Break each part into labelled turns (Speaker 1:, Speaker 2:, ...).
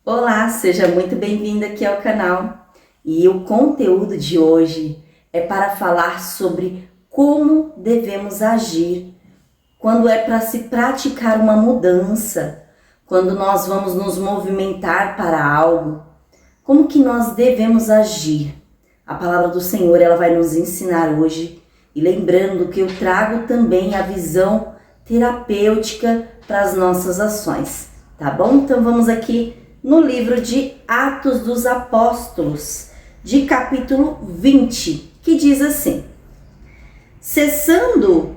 Speaker 1: Olá, seja muito bem-vindo aqui ao canal. E o conteúdo de hoje é para falar sobre como devemos agir quando é para se praticar uma mudança, quando nós vamos nos movimentar para algo, como que nós devemos agir. A palavra do Senhor, ela vai nos ensinar hoje, e lembrando que eu trago também a visão terapêutica para as nossas ações, tá bom? Então vamos aqui no livro de Atos dos Apóstolos, de capítulo 20, que diz assim: Cessado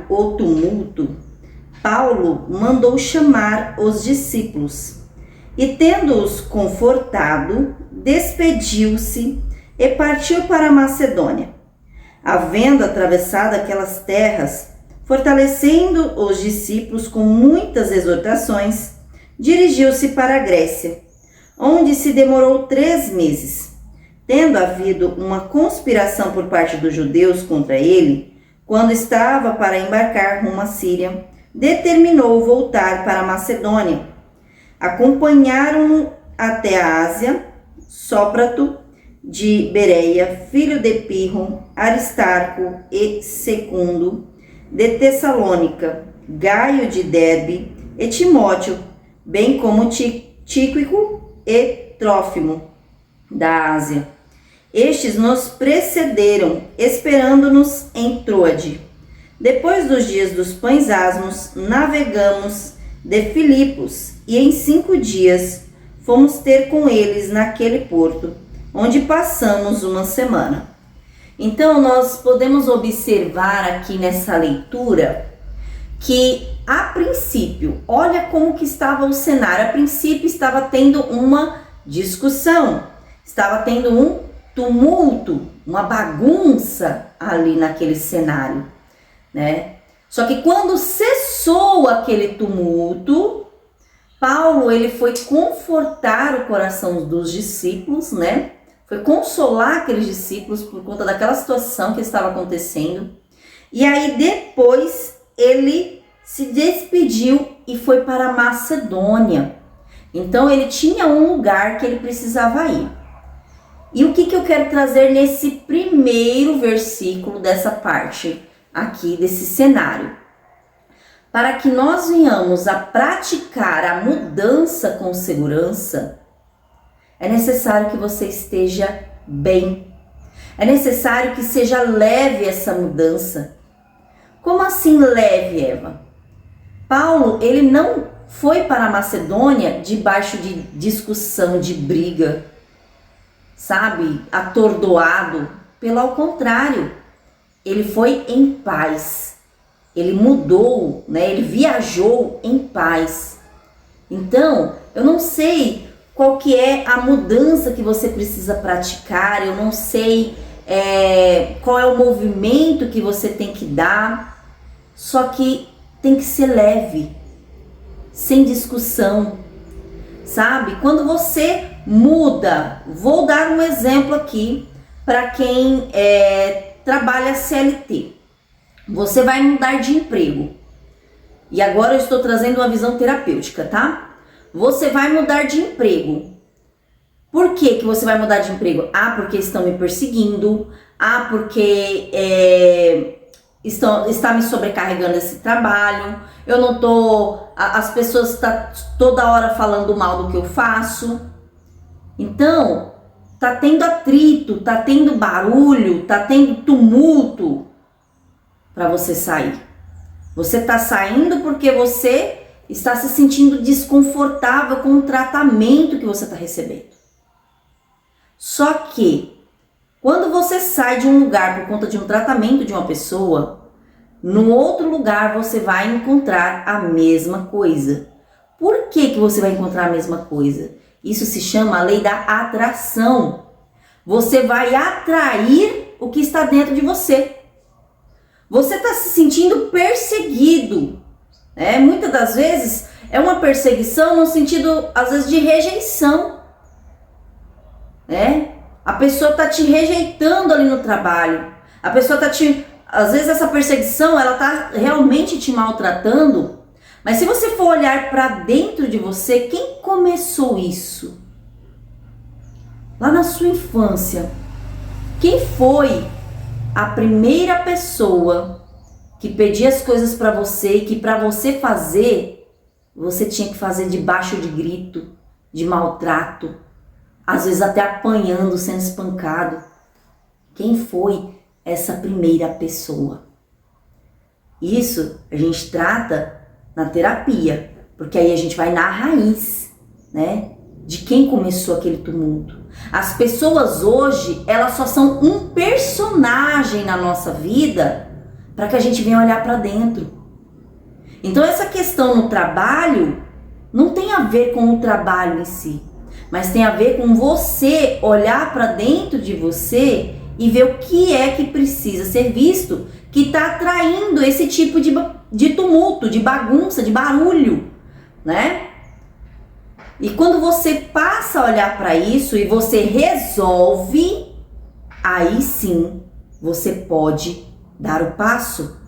Speaker 1: o tumulto, Paulo mandou chamar os discípulos e, tendo-os confortado, despediu-se e partiu para a Macedônia. Havendo atravessado aquelas terras, fortalecendo os discípulos com muitas exortações, dirigiu-se para a Grécia, onde se demorou 3 meses. Tendo havido uma conspiração por parte dos judeus contra ele, quando estava para embarcar rumo à Síria, determinou voltar para a Macedônia. Acompanharam-no até a Ásia, Sópater de Bereia, filho de Pirro, Aristarco e Segundo, de Tessalônica, Gaio de Derbe e Timóteo, bem como Tíquico e Trófimo, da Ásia. Estes nos precederam, esperando-nos em Troade. Depois dos dias dos pães asmos, navegamos de Filipos, e em 5 dias fomos ter com eles naquele porto, onde passamos uma semana. Então, nós podemos observar aqui nessa leitura que, a princípio, olha como que estava o cenário. A princípio, estava tendo uma discussão, estava tendo um tumulto, uma bagunça ali naquele cenário, né? Só que quando cessou aquele tumulto, Paulo, ele foi confortar o coração dos discípulos, né? Foi consolar aqueles discípulos por conta daquela situação que estava acontecendo. E aí depois ele se despediu e foi para a Macedônia. Então ele tinha um lugar que ele precisava ir. E o que eu quero trazer nesse primeiro versículo dessa parte aqui, desse cenário? Para que nós venhamos a praticar a mudança com segurança, é necessário que você esteja bem. É necessário que seja leve essa mudança. Como assim leve, Eva? Paulo, ele não foi para a Macedônia debaixo de discussão, de briga, sabe? Atordoado. Pelo contrário, ele foi em paz. Ele mudou, né? Ele viajou em paz. Então, eu não sei qual que é a mudança que você precisa praticar, eu não sei qual é o movimento que você tem que dar, só que tem que ser leve, sem discussão, sabe? Quando você muda, vou dar um exemplo aqui para quem trabalha CLT. Você vai mudar de emprego, e agora eu estou trazendo uma visão terapêutica, tá? Você vai mudar de emprego. Por que você vai mudar de emprego? Ah, porque estão me perseguindo. Ah, porque está me sobrecarregando esse trabalho. Eu não tô... As pessoas estão toda hora falando mal do que eu faço. Então, tá tendo atrito, tá tendo barulho, tá tendo tumulto para você sair. Você tá saindo porque você está se sentindo desconfortável com o tratamento que você está recebendo. Só que, quando você sai de um lugar por conta de um tratamento de uma pessoa, no outro lugar você vai encontrar a mesma coisa. Por que você vai encontrar a mesma coisa? Isso se chama a lei da atração. Você vai atrair o que está dentro de você. Você está se sentindo perseguido. Muitas das vezes é uma perseguição no sentido, às vezes, de rejeição. A pessoa está te rejeitando ali no trabalho. A pessoa está te... Às vezes essa perseguição, ela está realmente te maltratando, Mas se você for olhar para dentro de você, quem começou isso? Lá na sua infância, quem foi a primeira pessoa que pedia as coisas para você e que para você fazer, você tinha que fazer debaixo de grito, de maltrato, às vezes até apanhando, sendo espancado? Quem foi essa primeira pessoa? Isso a gente trata na terapia, porque aí a gente vai na raiz, né? De quem começou aquele tumulto. As pessoas hoje, elas só são um personagem na nossa vida para que a gente venha olhar para dentro. Então essa questão no trabalho não tem a ver com o trabalho em si, mas tem a ver com você olhar para dentro de você e ver o que é que precisa ser visto, que está atraindo esse tipo de tumulto, de bagunça, de barulho, né? E quando você passa a olhar para isso e você resolve, aí sim você pode dar o passo.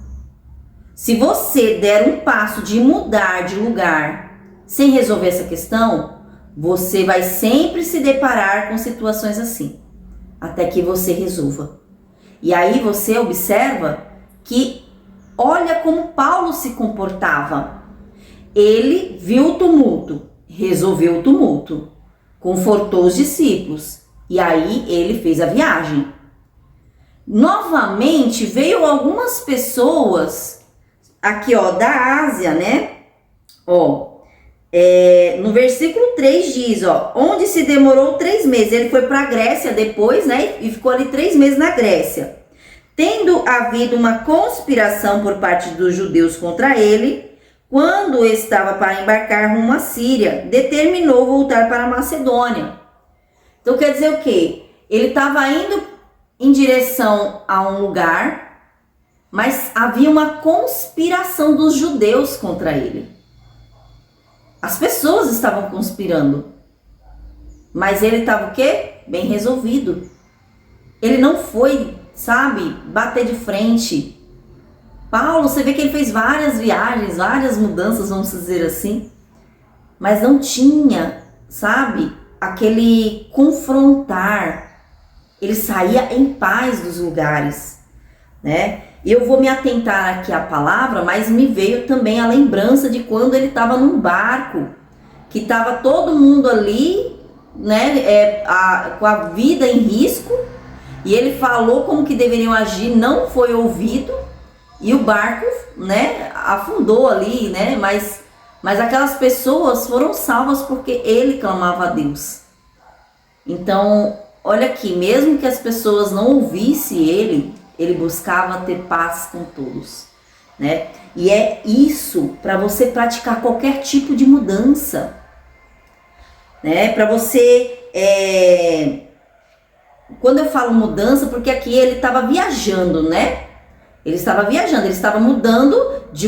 Speaker 1: Se você der um passo de mudar de lugar sem resolver essa questão, você vai sempre se deparar com situações assim, até que você resolva. E aí você observa que olha como Paulo se comportava. Ele viu o tumulto, resolveu o tumulto, confortou os discípulos e aí ele fez a viagem. Novamente veio algumas pessoas aqui, ó, da Ásia, né? Ó, no versículo 3 diz, ó, onde se demorou 3 meses. Ele foi para a Grécia depois, né? E ficou ali 3 meses na Grécia. Tendo havido uma conspiração por parte dos judeus contra ele, quando estava para embarcar rumo à Síria, determinou voltar para a Macedônia. Então quer dizer o quê? Ele estava indo em direção a um lugar, mas havia uma conspiração dos judeus contra ele. As pessoas estavam conspirando, mas ele estava o quê? Bem resolvido. Ele não foi, sabe, bater de frente. Paulo, você vê que ele fez várias viagens, várias mudanças, vamos dizer assim, mas não tinha, sabe, aquele confrontar. Ele saía em paz dos lugares, né? Eu vou me atentar aqui à palavra, mas me veio também a lembrança de quando ele estava num barco, que estava todo mundo ali, né, com a vida em risco, e ele falou como que deveriam agir, não foi ouvido, e o barco, né, afundou ali, né, mas aquelas pessoas foram salvas porque ele clamava a Deus. Então, olha aqui, mesmo que as pessoas não ouvissem ele buscava ter paz com todos, né? E é isso para você praticar qualquer tipo de mudança, né? Para você, quando eu falo mudança, porque aqui ele estava viajando, né? Ele estava mudando de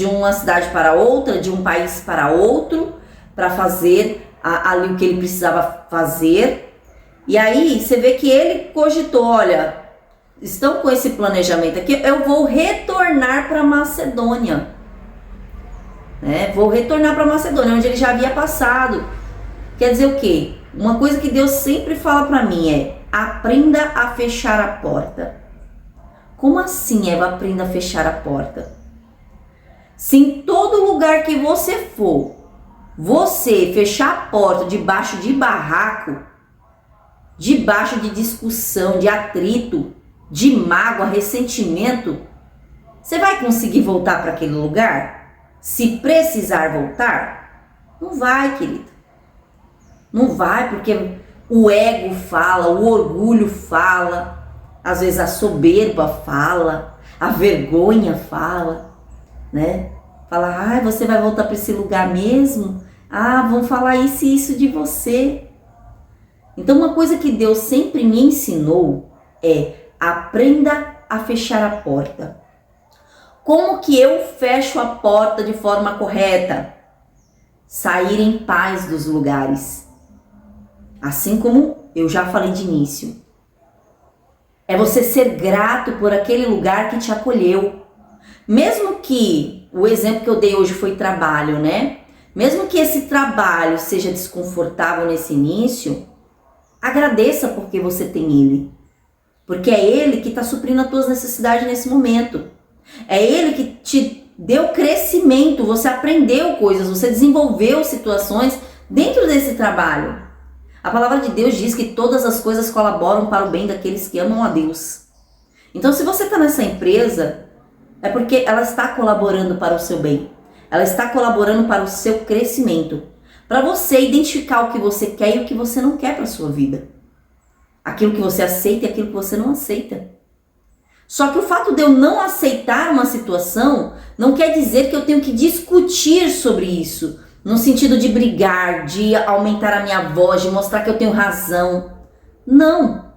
Speaker 1: uma cidade para outra, de um país para outro, para fazer ali o que ele precisava fazer. E aí você vê que ele cogitou, olha, estão com esse planejamento aqui, eu vou retornar para Macedônia, né? Vou retornar para Macedônia, onde ele já havia passado. Quer dizer o quê? Uma coisa que Deus sempre fala para mim é: aprenda a fechar a porta. Como assim, Eva, aprenda a fechar a porta? Se em todo lugar que você for, você fechar a porta debaixo de barraco, debaixo de discussão, de atrito, de mágoa, ressentimento, você vai conseguir voltar para aquele lugar? Se precisar voltar? Não vai, querida. Não vai, porque o ego fala, o orgulho fala, às vezes a soberba fala, a vergonha fala, né? Fala, ai, você vai voltar para esse lugar mesmo? Ah, vão falar isso e isso de você. Então, uma coisa que Deus sempre me ensinou é: aprenda a fechar a porta. Como que eu fecho a porta de forma correta? Sair em paz dos lugares. Assim como eu já falei de início. É você ser grato por aquele lugar que te acolheu. Mesmo que o exemplo que eu dei hoje foi trabalho, né? Mesmo que esse trabalho seja desconfortável nesse início, agradeça porque você tem ele. Porque é ele que está suprindo as tuas necessidades nesse momento. É ele que te deu crescimento, você aprendeu coisas, você desenvolveu situações dentro desse trabalho. A palavra de Deus diz que todas as coisas colaboram para o bem daqueles que amam a Deus. Então, se você está nessa empresa, é porque ela está colaborando para o seu bem. Ela está colaborando para o seu crescimento. Para você identificar o que você quer e o que você não quer para a sua vida. Aquilo que você aceita e aquilo que você não aceita. Só que o fato de eu não aceitar uma situação não quer dizer que eu tenho que discutir sobre isso. No sentido de brigar, de aumentar a minha voz, de mostrar que eu tenho razão. Não.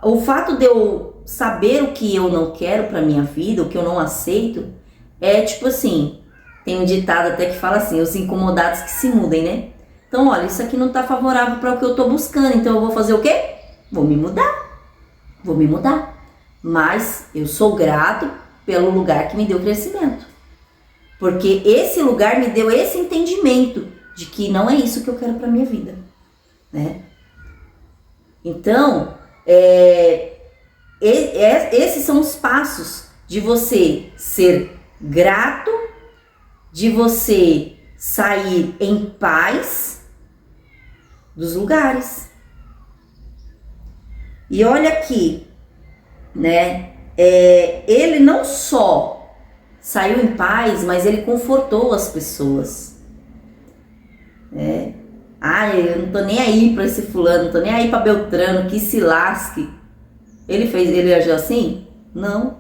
Speaker 1: O fato de eu saber o que eu não quero para minha vida, o que eu não aceito, é tipo assim, tem um ditado até que fala assim, os incomodados que se mudem, né? Então, olha, isso aqui não tá favorável para o que eu tô buscando, então eu vou fazer o quê? Vou me mudar. Mas eu sou grato pelo lugar que me deu crescimento. Porque esse lugar me deu esse entendimento de que não é isso que eu quero para minha vida, né? Então, esses são os passos de você ser grato, de você sair em paz dos lugares. E olha aqui, né? Ele não só saiu em paz, mas ele confortou as pessoas. Eu não tô nem aí pra esse fulano, não tô nem aí pra Beltrano, que se lasque. Ele agiu assim? Não.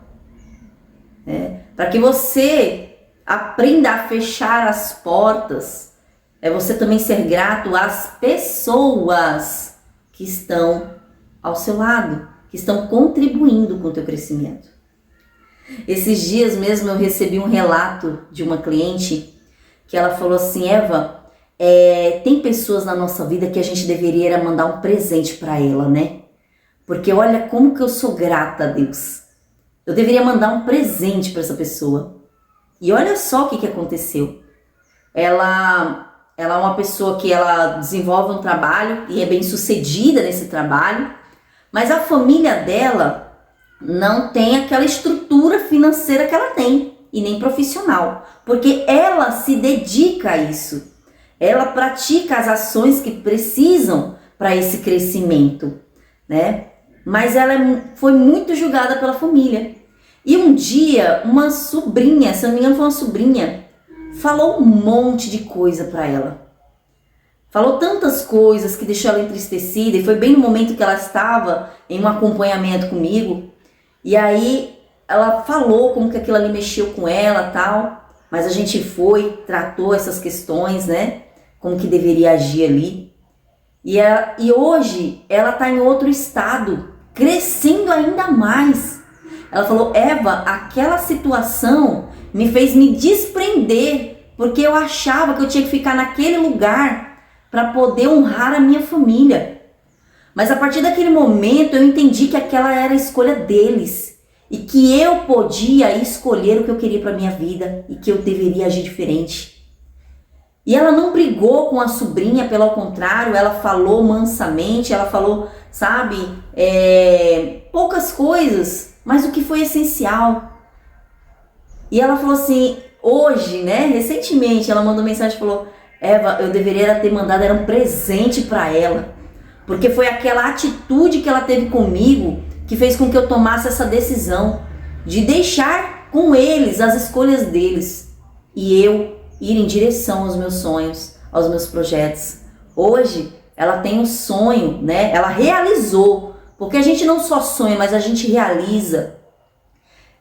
Speaker 1: Para que você aprenda a fechar as portas, é você também ser grato às pessoas que estão ao seu lado, que estão contribuindo com o teu crescimento. Esses dias mesmo eu recebi um relato de uma cliente que ela falou assim, Eva, tem pessoas na nossa vida que a gente deveria mandar um presente para ela, né? Porque olha como que eu sou grata a Deus. Eu deveria mandar um presente para essa pessoa. E olha só o que aconteceu. Ela é uma pessoa que ela desenvolve um trabalho e é bem sucedida nesse trabalho, mas a família dela não tem aquela estrutura financeira que ela tem, e nem profissional, porque ela se dedica a isso. Ela pratica as ações que precisam para esse crescimento, né? Mas ela foi muito julgada pela família. E um dia, uma sobrinha, se não me engano foi uma sobrinha, falou um monte de coisa para ela. Falou tantas coisas que deixou ela entristecida, e foi bem no momento que ela estava em um acompanhamento comigo. E aí ela falou como que aquilo ali mexeu com ela, tal, mas a gente tratou essas questões, né, como que deveria agir ali. E hoje ela está em outro estado, crescendo ainda mais. Ela falou, Eva, aquela situação me fez me desprender, porque eu achava que eu tinha que ficar naquele lugar para poder honrar a minha família. Mas a partir daquele momento eu entendi que aquela era a escolha deles e que eu podia escolher o que eu queria para minha vida e que eu deveria agir diferente. E ela não brigou com a sobrinha, pelo contrário, ela falou mansamente, ela falou, sabe, poucas coisas, mas o que foi essencial. E ela falou assim, hoje, né, recentemente, ela mandou mensagem e falou, Eva, eu deveria ter mandado era um presente para ela, porque foi aquela atitude que ela teve comigo que fez com que eu tomasse essa decisão de deixar com eles as escolhas deles e eu ir em direção aos meus sonhos, aos meus projetos. Hoje ela tem um sonho, né? Ela realizou, porque a gente não só sonha, mas a gente realiza.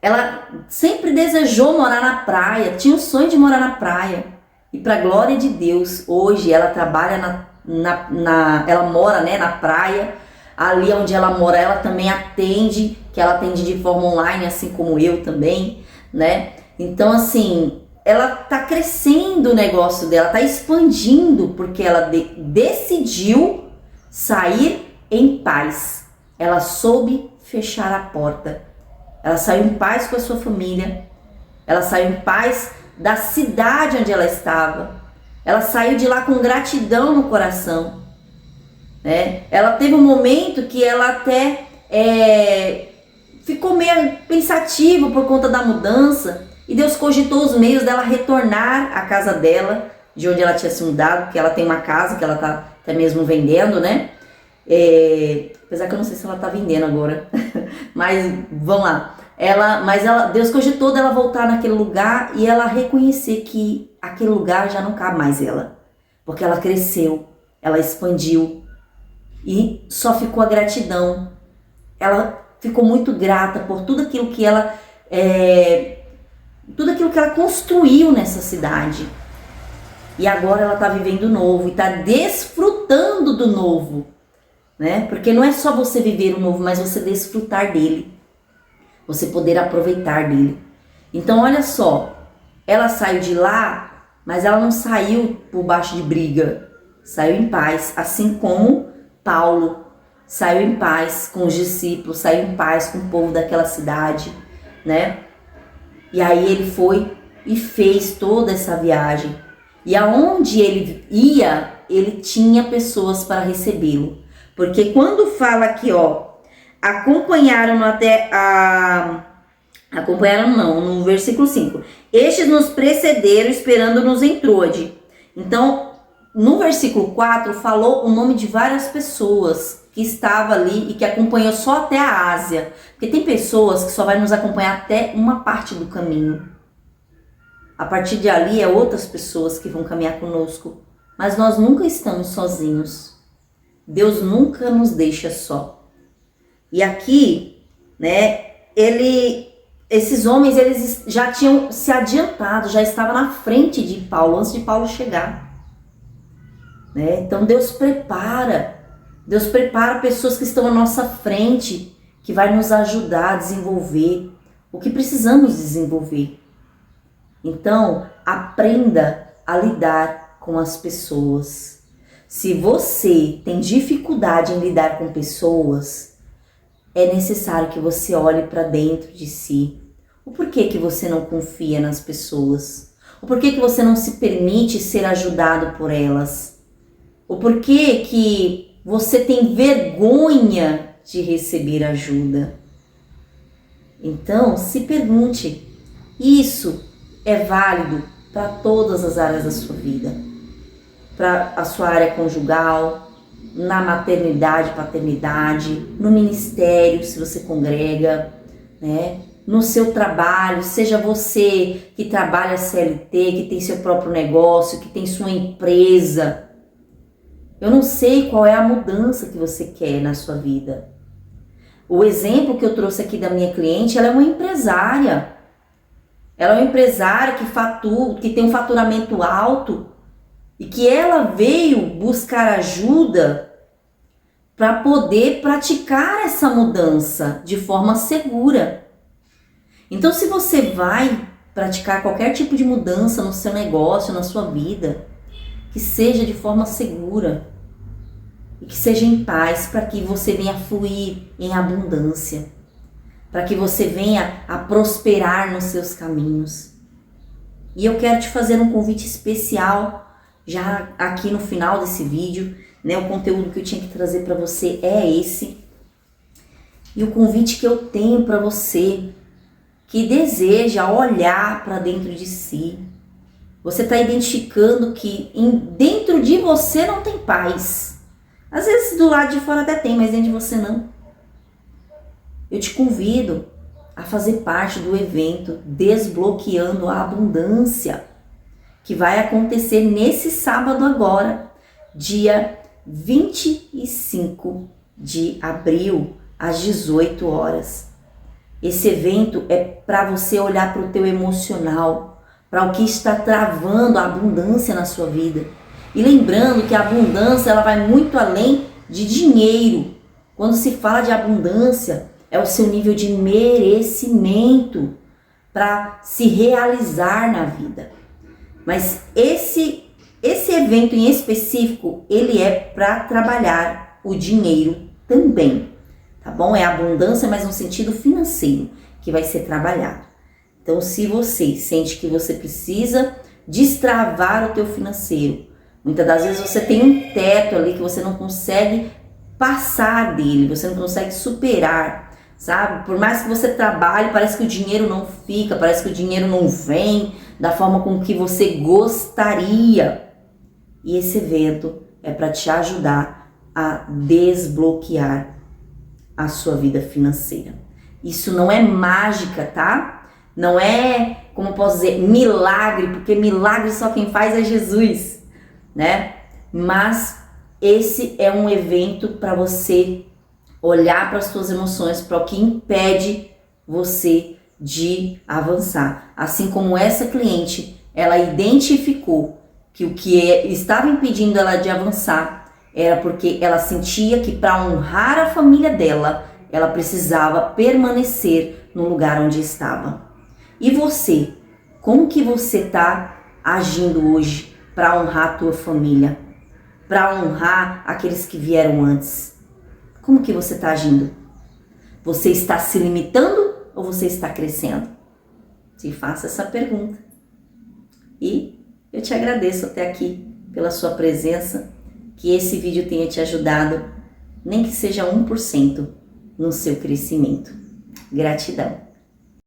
Speaker 1: Ela sempre desejou morar na praia, tinha o sonho de morar na praia. E para a glória de Deus, hoje ela trabalha ela mora, né, na praia. Ali onde ela mora, ela também atende, que ela atende de forma online, assim como eu também, né? Então, assim, ela tá crescendo o negócio dela, tá expandindo, porque ela decidiu sair em paz. Ela soube fechar a porta. Ela saiu em paz com a sua família. Ela saiu em paz da cidade onde ela estava. Ela saiu de lá com gratidão no coração, né? Ela teve um momento que ela até ficou meio pensativa por conta da mudança, e Deus cogitou os meios dela retornar à casa dela, de onde ela tinha se mudado, porque ela tem uma casa que ela tá até mesmo vendendo, né? Apesar que eu não sei se ela tá vendendo agora, mas vamos lá. Deus cogitou dela voltar naquele lugar e ela reconhecer que aquele lugar já não cabe mais ela, porque ela cresceu, ela expandiu e só ficou a gratidão. Ela ficou muito grata por tudo aquilo que ela construiu nessa cidade. E agora ela está vivendo o novo e está desfrutando do novo, né? Porque não é só você viver o novo, mas você desfrutar dele, você poder aproveitar dele. Então olha só, ela saiu de lá, mas ela não saiu por baixo de briga, saiu em paz, assim como Paulo saiu em paz com os discípulos, saiu em paz com o povo daquela cidade, né? E aí ele foi e fez toda essa viagem. E aonde ele ia, ele tinha pessoas para recebê-lo. Porque quando fala aqui, ó, no versículo 5. Estes nos precederam esperando-nos em Troade. Então, no versículo 4, falou o nome de várias pessoas que estavam ali e que acompanhou só até a Ásia. Porque tem pessoas que só vai nos acompanhar até uma parte do caminho. A partir de ali é outras pessoas que vão caminhar conosco. Mas nós nunca estamos sozinhos. Deus nunca nos deixa só. E aqui, né, esses homens, eles já tinham se adiantado, já estavam na frente de Paulo, antes de Paulo chegar. Né? Então Deus prepara pessoas que estão à nossa frente, que vai nos ajudar a desenvolver o que precisamos desenvolver. Então, aprenda a lidar com as pessoas. Se você tem dificuldade em lidar com pessoas, é necessário que você olhe para dentro de si. O porquê que você não confia nas pessoas? O porquê que você não se permite ser ajudado por elas? O porquê que você tem vergonha de receber ajuda? Então, se pergunte. Isso é válido para todas as áreas da sua vida. Para a sua área conjugal, na maternidade, paternidade, no ministério, se você congrega, né? No seu trabalho, seja você que trabalha CLT, que tem seu próprio negócio, que tem sua empresa. Eu não sei qual é a mudança que você quer na sua vida. O exemplo que eu trouxe aqui da minha cliente, ela é uma empresária. Ela é uma empresária que tem um faturamento alto e que ela veio buscar ajuda para poder praticar essa mudança de forma segura. Então, se você vai praticar qualquer tipo de mudança no seu negócio, na sua vida, que seja de forma segura e que seja em paz, para que você venha fluir em abundância, para que você venha a prosperar nos seus caminhos. E eu quero te fazer um convite especial, já aqui no final desse vídeo, né? O conteúdo que eu tinha que trazer para você é esse. E o convite que eu tenho para você, que deseja olhar para dentro de si. Você está identificando que dentro de você não tem paz. Às vezes do lado de fora até tem, mas dentro de você não. Eu te convido a fazer parte do evento Desbloqueando a Abundância, que vai acontecer nesse sábado agora, dia 25 de abril, às 18 horas. Esse evento é para você olhar para o teu emocional, para o que está travando a abundância na sua vida. E lembrando que a abundância ela vai muito além de dinheiro. Quando se fala de abundância, é o seu nível de merecimento para se realizar na vida. Mas esse evento em específico, ele é para trabalhar o dinheiro também, tá bom? É abundância, mas no sentido financeiro, que vai ser trabalhado. Então, se você sente que você precisa destravar o teu financeiro, muitas das vezes você tem um teto ali que você não consegue passar dele, você não consegue superar, sabe? Por mais que você trabalhe, parece que o dinheiro não fica, parece que o dinheiro não vem da forma com que você gostaria. E esse evento é para te ajudar a desbloquear a sua vida financeira. Isso não é mágica, tá? Não é, como eu posso dizer, milagre, porque milagre só quem faz é Jesus, né? Mas esse é um evento para você olhar para as suas emoções, para o que impede você de avançar. Assim como essa cliente, ela identificou que o que estava impedindo ela de avançar era porque ela sentia que para honrar a família dela, ela precisava permanecer no lugar onde estava. E você? Como que você está agindo hoje para honrar a tua família? Para honrar aqueles que vieram antes? Como que você está agindo? Você está se limitando ou você está crescendo? Se faça essa pergunta. E eu te agradeço até aqui pela sua presença, que esse vídeo tenha te ajudado, nem que seja 1% no seu crescimento. Gratidão.